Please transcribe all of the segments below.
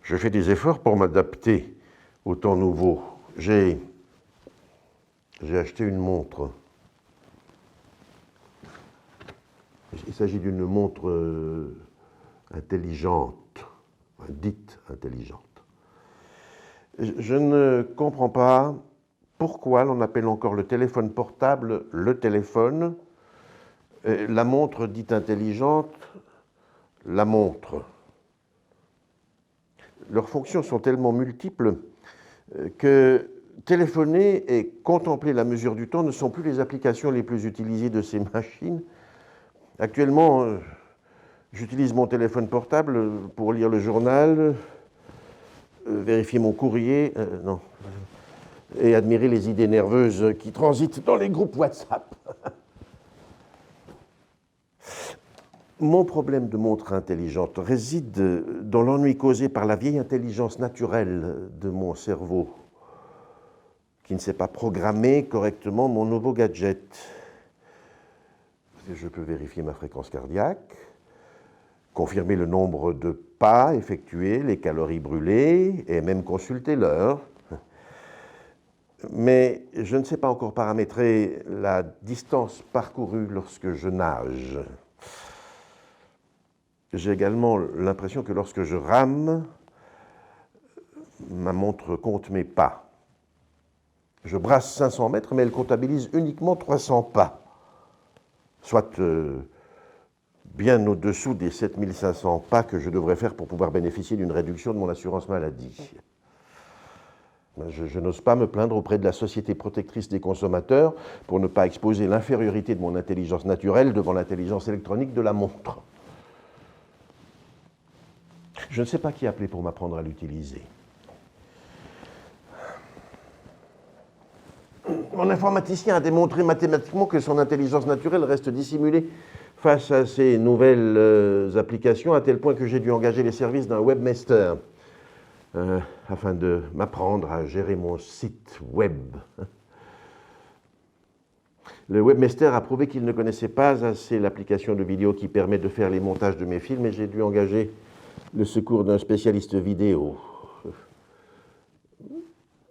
je fais des efforts pour m'adapter au temps nouveau. J'ai acheté une montre. Il s'agit d'une montre intelligente, dite intelligente. Je ne comprends pas pourquoi l'on appelle encore le téléphone portable le téléphone, la montre dite intelligente, la montre. Leurs fonctions sont tellement multiples que téléphoner et contempler la mesure du temps ne sont plus les applications les plus utilisées de ces machines. Actuellement, j'utilise mon téléphone portable pour lire le journal, vérifier mon courrier, et admirer les idées nerveuses qui transitent dans les groupes WhatsApp. Mon problème de montre intelligente réside dans l'ennui causé par la vieille intelligence naturelle de mon cerveau, qui ne sait pas programmer correctement mon nouveau gadget. Je peux vérifier ma fréquence cardiaque, confirmer le nombre de pas effectués, les calories brûlées, et même consulter l'heure. Mais je ne sais pas encore paramétrer la distance parcourue lorsque je nage. J'ai également l'impression que lorsque je rame, ma montre compte mes pas. Je brasse 500 mètres, mais elle comptabilise uniquement 300 pas, soit bien au-dessous des 7500 pas que je devrais faire pour pouvoir bénéficier d'une réduction de mon assurance maladie. Je n'ose pas me plaindre auprès de la Société protectrice des consommateurs pour ne pas exposer l'infériorité de mon intelligence naturelle devant l'intelligence électronique de la montre. Je ne sais pas qui appeler pour m'apprendre à l'utiliser. Mon informaticien a démontré mathématiquement que son intelligence naturelle reste dissimulée face à ces nouvelles applications, à tel point que j'ai dû engager les services d'un webmaster afin de m'apprendre à gérer mon site web. Le webmaster a prouvé qu'il ne connaissait pas assez l'application de vidéo qui permet de faire les montages de mes films, et j'ai dû engager le secours d'un spécialiste vidéo.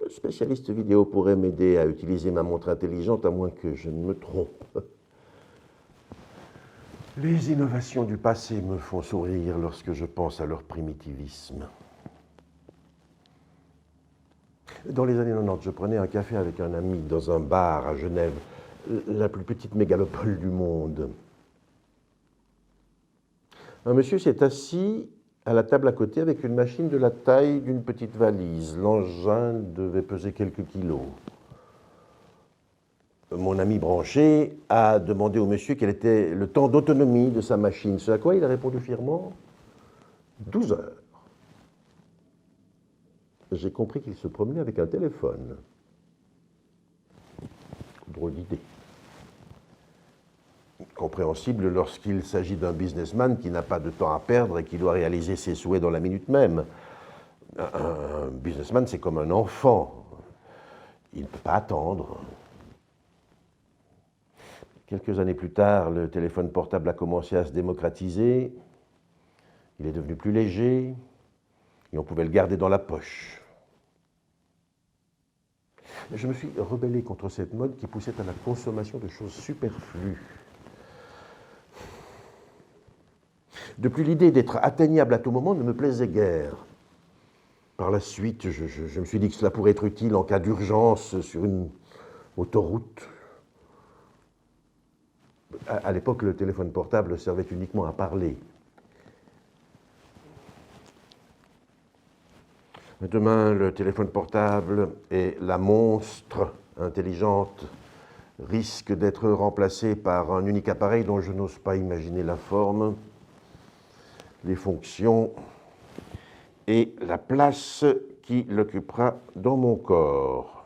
Le spécialiste vidéo pourrait m'aider à utiliser ma montre intelligente, à moins que je ne me trompe. Les innovations du passé me font sourire lorsque je pense à leur primitivisme. Dans les années 90, je prenais un café avec un ami dans un bar à Genève, la plus petite mégalopole du monde. Un monsieur s'est assis à la table à côté avec une machine de la taille d'une petite valise. L'engin devait peser quelques kilos. Mon ami branché a demandé au monsieur quel était le temps d'autonomie de sa machine, ce à quoi il a répondu fièrement 12 heures. J'ai compris qu'il se promenait avec un téléphone. Drôle d'idée. Compréhensible lorsqu'il s'agit d'un businessman qui n'a pas de temps à perdre et qui doit réaliser ses souhaits dans la minute même. Un businessman, c'est comme un enfant. Il ne peut pas attendre. Quelques années plus tard, le téléphone portable a commencé à se démocratiser. Il est devenu plus léger et on pouvait le garder dans la poche. Je me suis rebellé contre cette mode qui poussait à la consommation de choses superflues. De plus, l'idée d'être atteignable à tout moment ne me plaisait guère. Par la suite, je me suis dit que cela pourrait être utile en cas d'urgence sur une autoroute. À l'époque, le téléphone portable servait uniquement à parler. Demain, le téléphone portable et la monstre intelligente risquent d'être remplacés par un unique appareil dont je n'ose pas imaginer la forme, les fonctions et la place qui l'occupera dans mon corps.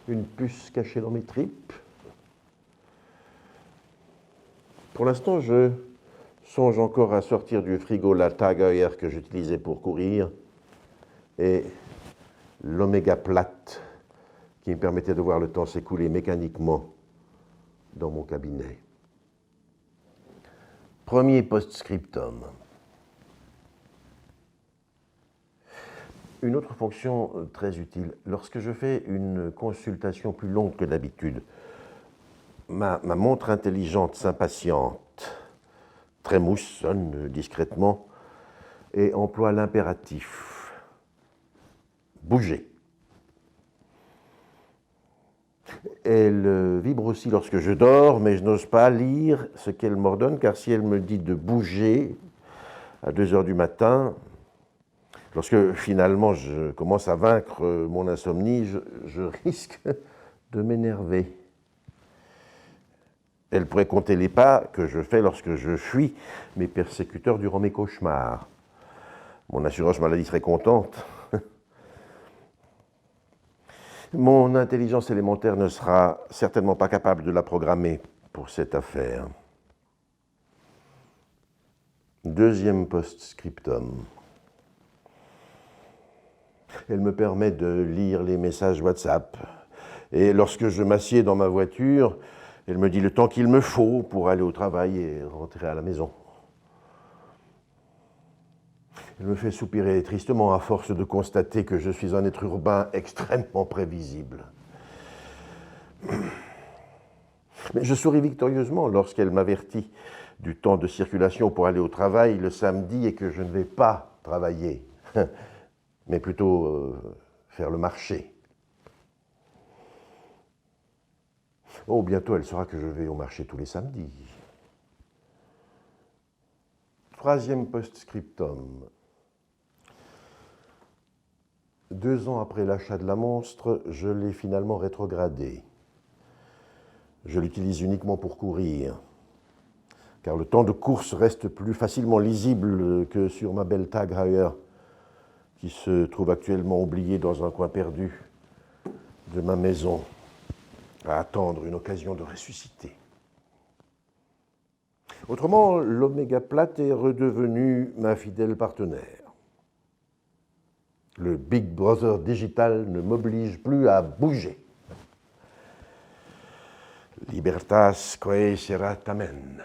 Une puce cachée dans mes tripes. Pour l'instant, je songe encore à sortir du frigo la Tiger que j'utilisais pour courir et l'Oméga plate qui me permettait de voir le temps s'écouler mécaniquement dans mon cabinet. Premier post-scriptum. Une autre fonction très utile, lorsque je fais une consultation plus longue que d'habitude, ma montre intelligente s'impatiente, trémousse, sonne discrètement et emploie l'impératif. Bouger. Elle vibre aussi lorsque je dors, mais je n'ose pas lire ce qu'elle m'ordonne, car si elle me dit de bouger à 2 heures du matin, lorsque finalement je commence à vaincre mon insomnie, je risque de m'énerver. Elle pourrait compter les pas que je fais lorsque je fuis mes persécuteurs durant mes cauchemars. Mon assurance maladie serait contente. Mon intelligence élémentaire ne sera certainement pas capable de la programmer pour cette affaire. Deuxième post-scriptum. Elle me permet de lire les messages WhatsApp. Et lorsque je m'assieds dans ma voiture, elle me dit le temps qu'il me faut pour aller au travail et rentrer à la maison. Elle me fait soupirer tristement à force de constater que je suis un être urbain extrêmement prévisible. Mais je souris victorieusement lorsqu'elle m'avertit du temps de circulation pour aller au travail le samedi et que je ne vais pas travailler, mais plutôt faire le marché. Oh, bientôt elle saura que je vais au marché tous les samedis. Troisième post-scriptum. 2 ans après l'achat de la monstre, je l'ai finalement rétrogradée. Je l'utilise uniquement pour courir, car le temps de course reste plus facilement lisible que sur ma belle Tag Heuer, qui se trouve actuellement oubliée dans un coin perdu de ma maison, à attendre une occasion de ressusciter. Autrement, l'Oméga Plate est redevenu ma fidèle partenaire. Le Big Brother digital ne m'oblige plus à bouger. Libertas quae serat amen.